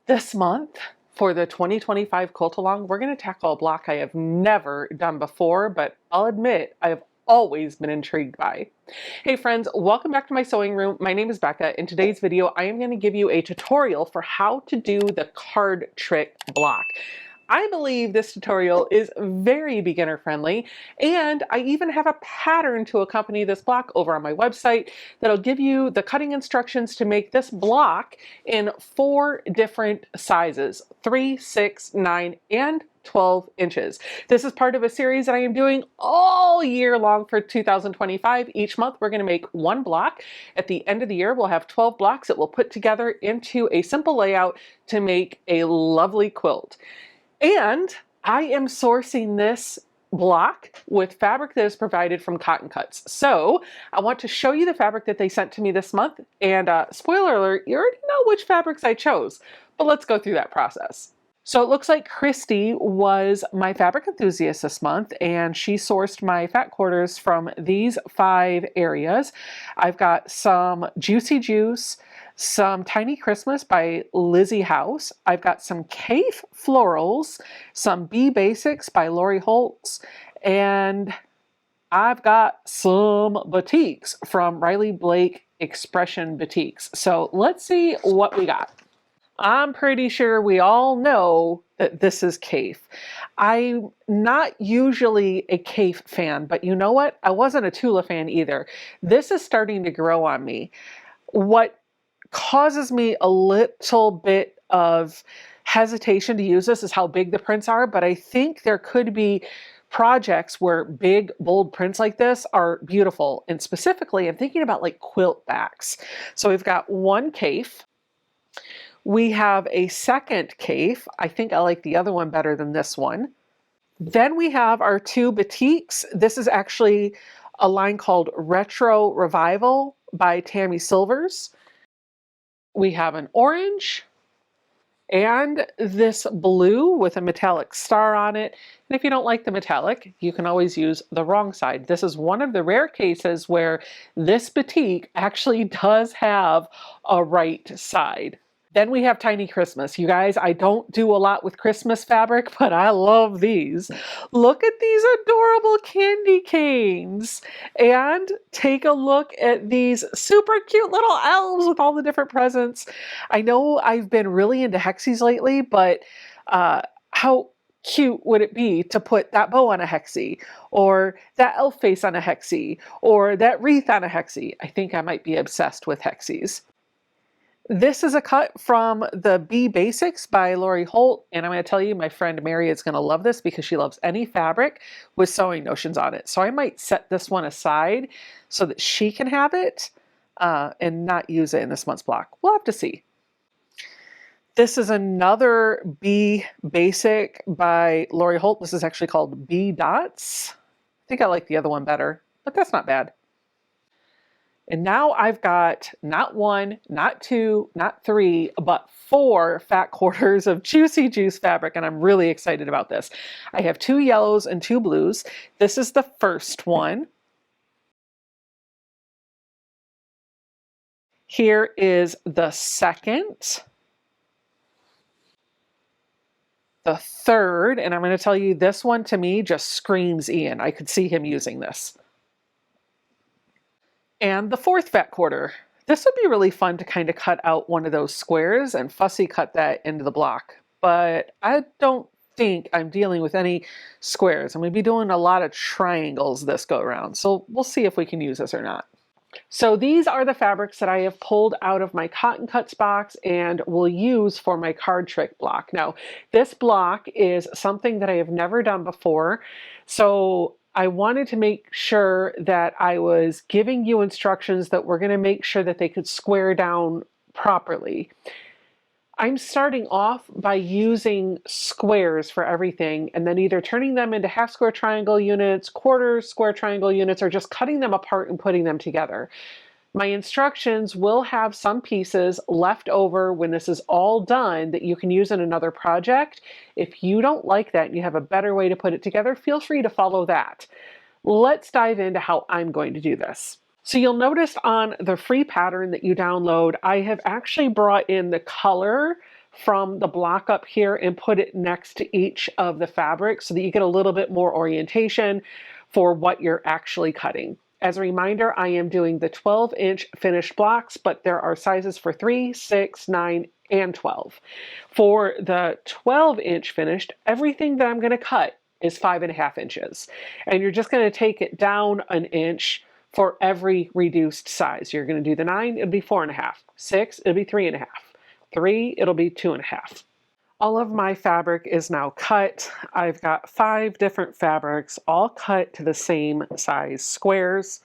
This month, for the 2025 Quilt Along, we're going to tackle a block I have never done before, but I'll admit I have always been intrigued by. Hey friends, welcome back to my sewing room. My name is Becca. In today's video, I am going to give you a tutorial for how to do the card trick block. I believe this tutorial is very beginner friendly, and I even have a pattern to accompany this block over on my website that'll give you the cutting instructions to make this block in 4 different sizes: 3, 6, 9, and 12 inches. This is part of a series that I am doing all year long for 2025. Each month we're going to make one block. At the end of the year we'll have 12 blocks that we'll put together into a simple layout to make a lovely quilt. And I am sourcing this block with fabric that is provided from Cotton Cuts. So I want to show you the fabric that they sent to me this month. And spoiler alert, you already know which fabrics I chose, but let's go through that process. So it looks like Christy was my fabric enthusiast this month, and she sourced my fat quarters from these 5 areas. I've got some Juicy Juice, some Tiny Christmas by Lizzie House. I've got some Cafe Florals, some B Basics by Lori Holtz, and I've got some Batiks from Riley Blake Expression Batiks. So let's see what we got. I'm pretty sure we all know that this is Cafe. I'm not usually a Cafe fan, but you know what? I wasn't a Tula fan either. This is starting to grow on me. What causes me a little bit of hesitation to use this is how big the prints are, but I think there could be projects where big, bold prints like this are beautiful. And specifically, I'm thinking about like quilt backs. So we've got one Cafe. We have a second Cafe. I think I like the other one better than this one. Then we have our 2 Batiks. This is actually a line called Retro Revival by Tammy Silvers. We have an orange and this blue with a metallic star on it. And if you don't like the metallic, you can always use the wrong side. This is one of the rare cases where this batik actually does have a right side. Then we have Tiny Christmas. You guys, I don't do a lot with Christmas fabric, but I love these. Look at these adorable candy canes. And take a look at these super cute little elves with all the different presents. I know I've been really into hexies lately, but how cute would it be to put that bow on a hexie, or that elf face on a hexie, or that wreath on a hexie? I think I might be obsessed with hexies. This is a cut from the B Basics by Lori Holt, and I'm going to tell you, my friend Mary is going to love this because she loves any fabric with sewing notions on it. So I might set this one aside so that she can have it and not use it in this month's block. We'll have to see. This is another B Basic by Lori Holt. This is actually called B Dots. I think I like the other one better, but that's not bad. And now I've got not 1, not 2, not 3, but 4 fat quarters of Juicy Juice fabric, and I'm really excited about this. I have 2 yellows and 2 blues. This is the first one. Here is the second. The third, and I'm going to tell you, this one to me just screams Ian. I could see him using this. And the 4th fat quarter. This would be really fun to kind of cut out one of those squares and fussy cut that into the block. But I don't think I'm dealing with any squares. I'm going to be doing a lot of triangles this go around. So we'll see if we can use this or not. So these are the fabrics that I have pulled out of my Cotton Cuts box and will use for my card trick block. Now, this block is something that I have never done before. So I wanted to make sure that I was giving you instructions that were going to make sure that they could square down properly. I'm starting off by using squares for everything and then either turning them into half square triangle units, quarter square triangle units, or just cutting them apart and putting them together. My instructions will have some pieces left over when this is all done that you can use in another project. If you don't like that and you have a better way to put it together, feel free to follow that. Let's dive into how I'm going to do this. So you'll notice on the free pattern that you download, I have actually brought in the color from the block up here and put it next to each of the fabrics so that you get a little bit more orientation for what you're actually cutting. As a reminder, I am doing the 12-inch finished blocks, but there are sizes for 3, 6, 9, and 12. For the 12-inch finished, everything that I'm going to cut is 5.5 inches. And you're just going to take it down an inch for every reduced size. You're going to do the 9, it'll be 4.5. 6, it'll be 3.5. 3, it'll be 2.5. All of my fabric is now cut. I've got 5 different fabrics, all cut to the same size squares.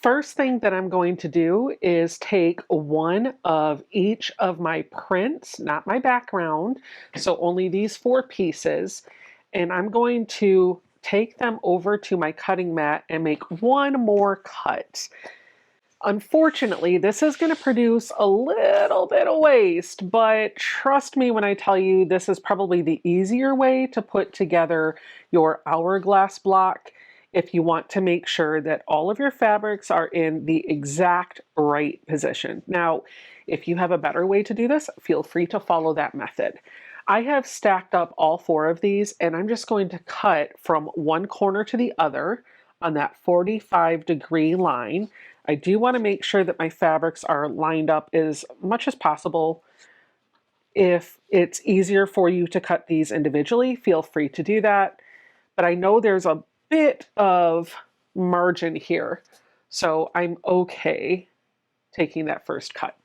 First thing that I'm going to do is take one of each of my prints, not my background, so only these 4 pieces, and I'm going to take them over to my cutting mat and make one more cut. Unfortunately, this is going to produce a little bit of waste, but trust me when I tell you this is probably the easier way to put together your hourglass block if you want to make sure that all of your fabrics are in the exact right position. Now, if you have a better way to do this, feel free to follow that method. I have stacked up all 4 of these, and I'm just going to cut from one corner to the other on that 45-degree line. I do want to make sure that my fabrics are lined up as much as possible. If it's easier for you to cut these individually, feel free to do that. But I know there's a bit of margin here, so I'm okay taking that first cut.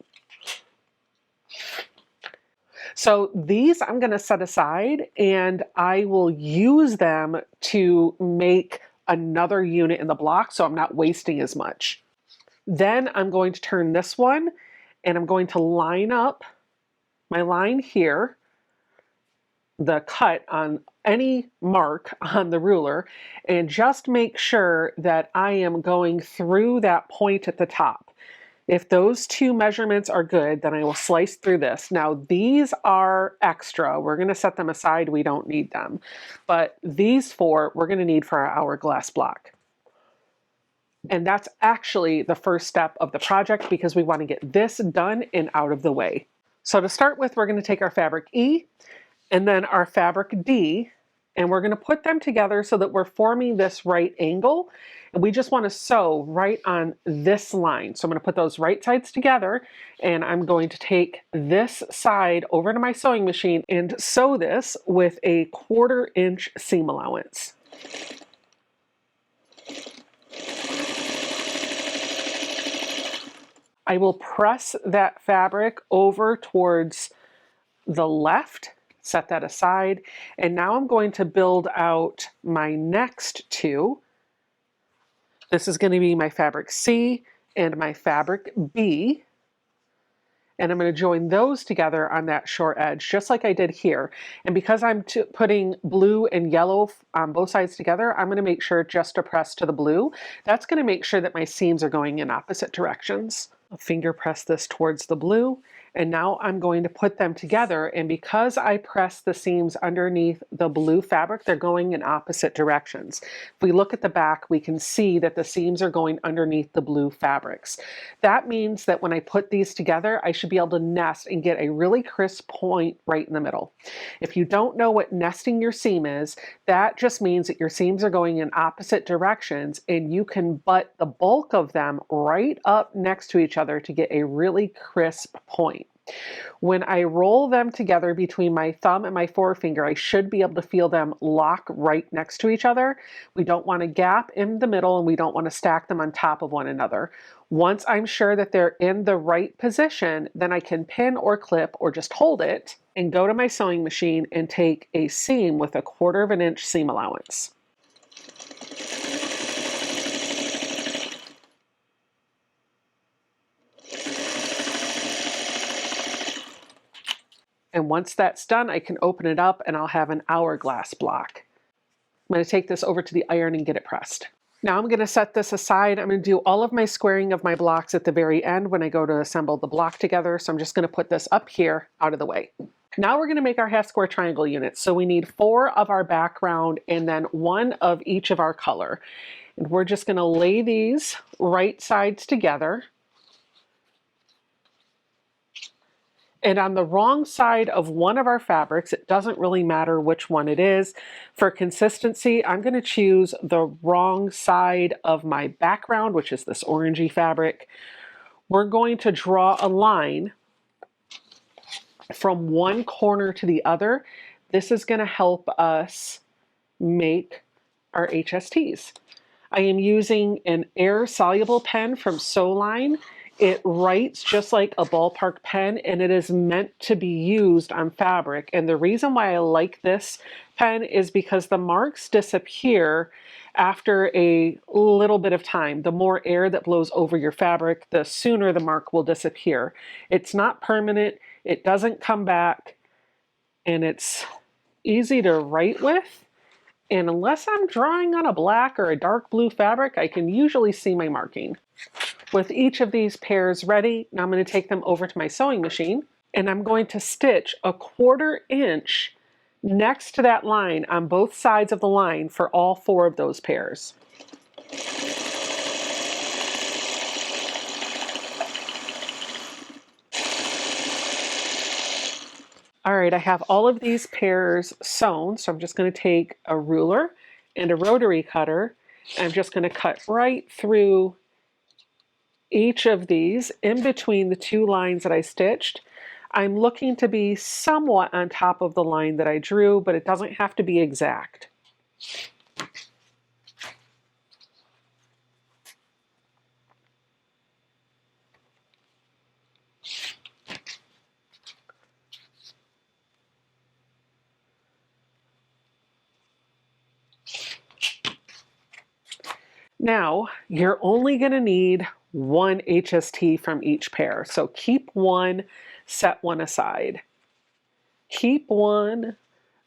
So these I'm going to set aside, and I will use them to make another unit in the block so I'm not wasting as much. Then I'm going to turn this one, and I'm going to line up my line here, the cut on any mark on the ruler, and just make sure that I am going through that point at the top. If those 2 measurements are good, then I will slice through this. Now these are extra. We're going to set them aside. We don't need them. But these 4 we're going to need for our hourglass block. And that's actually the first step of the project because we want to get this done and out of the way. So to start with, we're going to take our fabric E and then our fabric D, and we're going to put them together so that we're forming this right angle. And we just want to sew right on this line. So I'm going to put those right sides together, and I'm going to take this side over to my sewing machine and sew this with a 1/4 inch seam allowance. I will press that fabric over towards the left, set that aside, and now I'm going to build out my next 2. This is going to be my fabric C and my fabric B, and I'm going to join those together on that short edge, just like I did here. And because I'm putting blue and yellow on both sides together, I'm going to make sure just to press to the blue. That's going to make sure that my seams are going in opposite directions. I'll finger press this towards the blue, and now I'm going to put them together, and because I press the seams underneath the blue fabric, they're going in opposite directions. If we look at the back, we can see that the seams are going underneath the blue fabrics. That means that when I put these together, I should be able to nest and get a really crisp point right in the middle. If you don't know what nesting your seam is, that just means that your seams are going in opposite directions, and you can butt the bulk of them right up next to each other to get a really crisp point. When I roll them together between my thumb and my forefinger, I should be able to feel them lock right next to each other. We don't want a gap in the middle, and we don't want to stack them on top of one another. Once I'm sure that they're in the right position, then I can pin or clip or just hold it and go to my sewing machine and take a seam with a 1/4 inch seam allowance. And once that's done, I can open it up and I'll have an hourglass block. I'm going to take this over to the iron and get it pressed. Now I'm going to set this aside. I'm going to do all of my squaring of my blocks at the very end when I go to assemble the block together. So I'm just going to put this up here out of the way. Now we're going to make our half square triangle units. So we need 4 of our background and then 1 of each of our color. And we're just going to lay these right sides together. And on the wrong side of one of our fabrics, it doesn't really matter which one it is. For consistency, I'm going to choose the wrong side of my background, which is this orangey fabric. We're going to draw a line from one corner to the other. This is going to help us make our HSTs. I am using an air-soluble pen from Soline. It writes just like a ballpark pen, and it is meant to be used on fabric. And the reason why I like this pen is because the marks disappear after a little bit of time. The more air that blows over your fabric, the sooner the mark will disappear. It's not permanent, it doesn't come back, and it's easy to write with. And unless I'm drawing on a black or a dark blue fabric, I can usually see my marking. With each of these pairs ready, now I'm going to take them over to my sewing machine, and I'm going to stitch a 1/4 inch next to that line on both sides of the line for all 4 of those pairs. All right, I have all of these pairs sewn, so I'm just going to take a ruler and a rotary cutter, and I'm just going to cut right through each of these in between the 2 lines that I stitched. I'm looking to be somewhat on top of the line that I drew, but it doesn't have to be exact. Now, you're only going to need 1 HST from each pair. So keep 1, set 1 aside. Keep 1,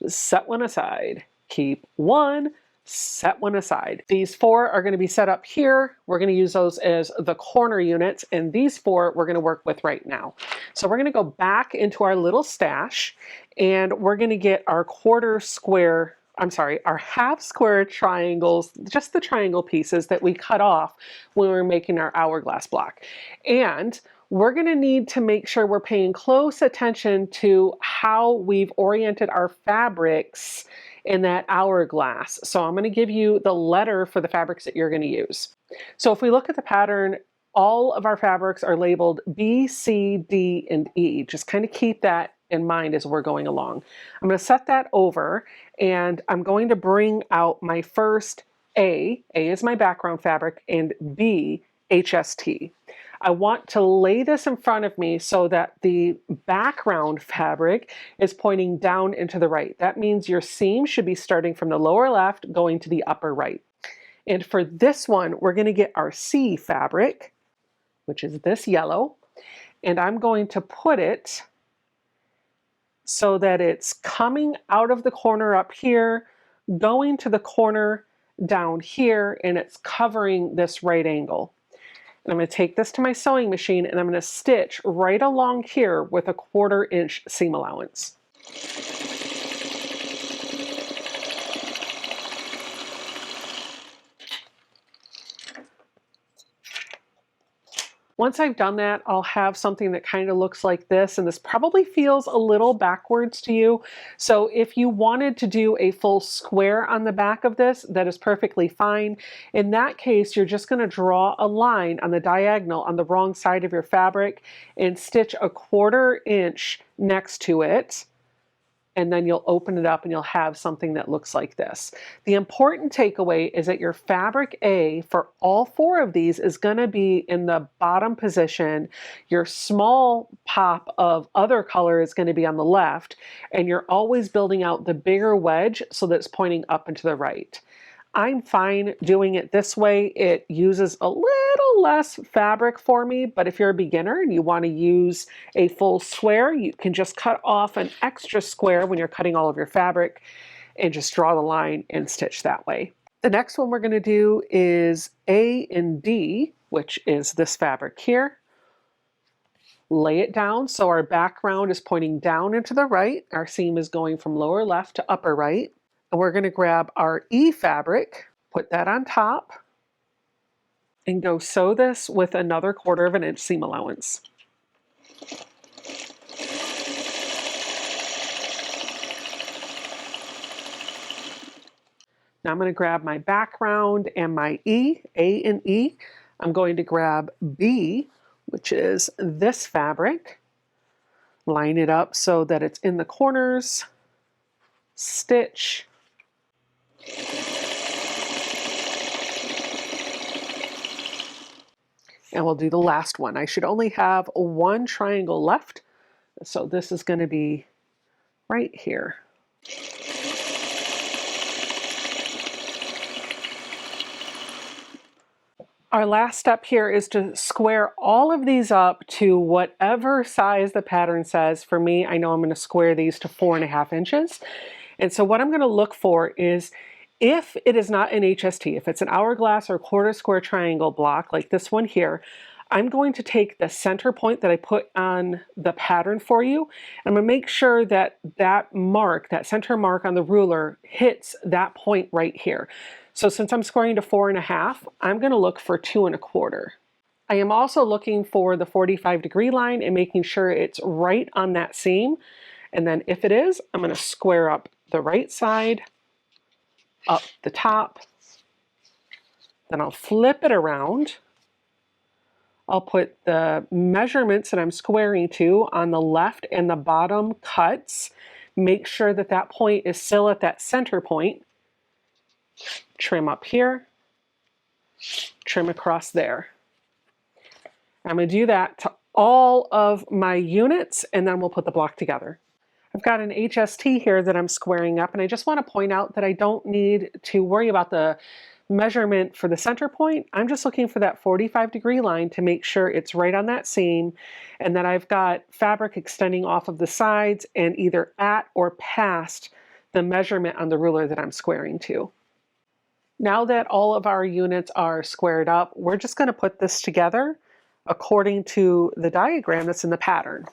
set 1 aside. Keep 1, set 1 aside. These 4 are going to be set up here. We're going to use those as the corner units, and these 4 we're going to work with right now. So we're going to go back into our little stash, and we're going to get our our half square triangles, just the triangle pieces that we cut off when we were making our hourglass block. And we're going to need to make sure we're paying close attention to how we've oriented our fabrics in that hourglass. So I'm going to give you the letter for the fabrics that you're going to use. So if we look at the pattern, all of our fabrics are labeled B, C, D, and E. Just kind of keep that in mind as we're going along. I'm going to set that over, and I'm going to bring out my first A is my background fabric, and B, HST. I want to lay this in front of me so that the background fabric is pointing down and to the right. That means your seam should be starting from the lower left going to the upper right. And for this one, we're going to get our C fabric, which is this yellow, and I'm going to put it so that it's coming out of the corner up here, going to the corner down here, and it's covering this right angle. And I'm going to take this to my sewing machine, and I'm going to stitch right along here with a 1/4 inch seam allowance. Once I've done that, I'll have something that kind of looks like this, and this probably feels a little backwards to you. So if you wanted to do a full square on the back of this, that is perfectly fine. In that case, you're just going to draw a line on the diagonal on the wrong side of your fabric and stitch a 1/4 inch next to it. And then you'll open it up and you'll have something that looks like this. The important takeaway is that your fabric A for all 4 of these is going to be in the bottom position. Your small pop of other color is going to be on the left, and you're always building out the bigger wedge so that it's pointing up and to the right. I'm fine doing it this way. It uses a little less fabric for me, but if you're a beginner and you want to use a full square, you can just cut off an extra square when you're cutting all of your fabric and just draw the line and stitch that way. The next one we're going to do is A and D, which is this fabric here. Lay it down so our background is pointing down and to the right. Our seam is going from lower left to upper right. And we're going to grab our E fabric, put that on top, and go sew this with another 1/4 inch seam allowance. Now I'm going to grab my background and my E, A and E. I'm going to grab B, which is this fabric, line it up so that it's in the corners, stitch, and we'll do the last one. I should only have one triangle left, so this is going to be right here. Our last step here is to square all of these up to whatever size the pattern says. For me, I know I'm going to square these to 4.5 inches. And so what I'm going to look for is, if it is not an HST, if it's an hourglass or quarter square triangle block like this one here, I'm going to take the center point that I put on the pattern for you, and I'm going to make sure that that mark, that center mark on the ruler, hits that point right here. So since I'm squaring to 4.5, I'm going to look for 2.25. I am also looking for the 45-degree line and making sure it's right on that seam. And then if it is, I'm going to square up the right side, up the top. Then I'll flip it around. I'll put the measurements that I'm squaring to on the left and the bottom cuts. Make sure that that point is still at that center point. Trim up here, trim across there. I'm going to do that to all of my units, and then we'll put the block together. I've got an HST here that I'm squaring up, and I just want to point out that I don't need to worry about the measurement for the center point. I'm just looking for that 45-degree line to make sure it's right on that seam, and that I've got fabric extending off of the sides and either at or past the measurement on the ruler that I'm squaring to. Now that all of our units are squared up, we're just going to put this together according to the diagram that's in the pattern.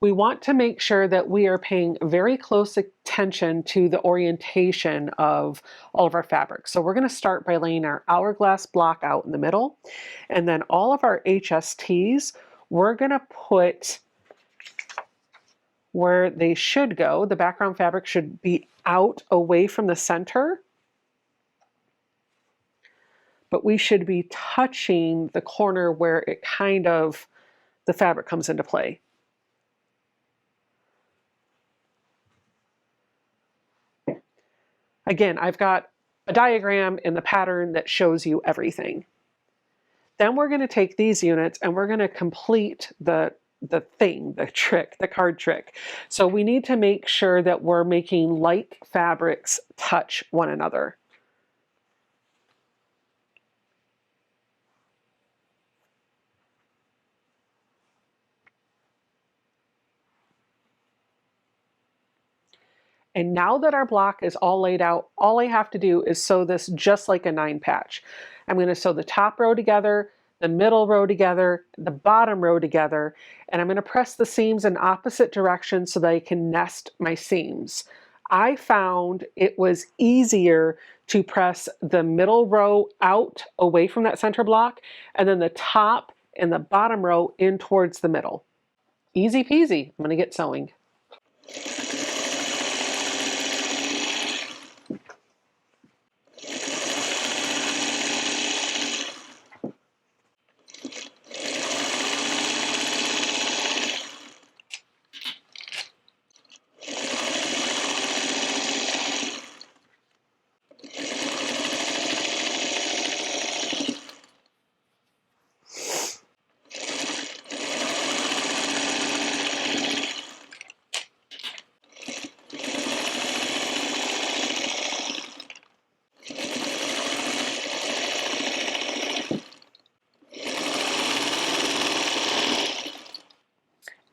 We want to make sure that we are paying very close attention to the orientation of all of our fabrics. So we're going to start by laying our hourglass block out in the middle, and then all of our HSTs, we're going to put where they should go. The background fabric should be out away from the center, but we should be touching the corner where it kind of, the fabric comes into play. Again, I've got a diagram in the pattern that shows you everything. Then we're going to take these units and we're going to complete the trick, the card trick. So we need to make sure that we're making light fabrics touch one another. And now that our block is all laid out, all I have to do is sew this just like a 9 patch. I'm going to sew the top row together, the middle row together, the bottom row together, and I'm going to press the seams in opposite directions so that I can nest my seams. I found it was easier to press the middle row out away from that center block, and then the top and the bottom row in towards the middle. Easy peasy. I'm going to get sewing.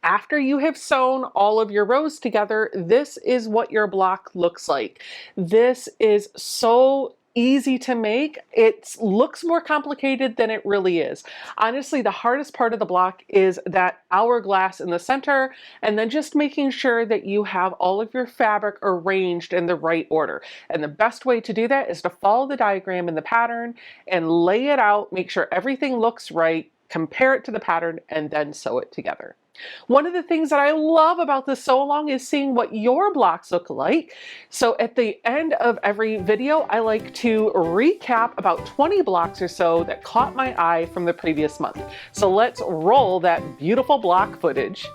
After you have sewn all of your rows together, this is what your block looks like. This is so easy to make. It looks more complicated than it really is. Honestly, the hardest part of the block is that hourglass in the center, and then just making sure that you have all of your fabric arranged in the right order. And the best way to do that is to follow the diagram in the pattern and lay it out, make sure everything looks right, compare it to the pattern, and then sew it together. One of the things that I love about the sew along is seeing what your blocks look like. So at the end of every video, I like to recap about 20 blocks or so that caught my eye from the previous month. So let's roll that beautiful block footage.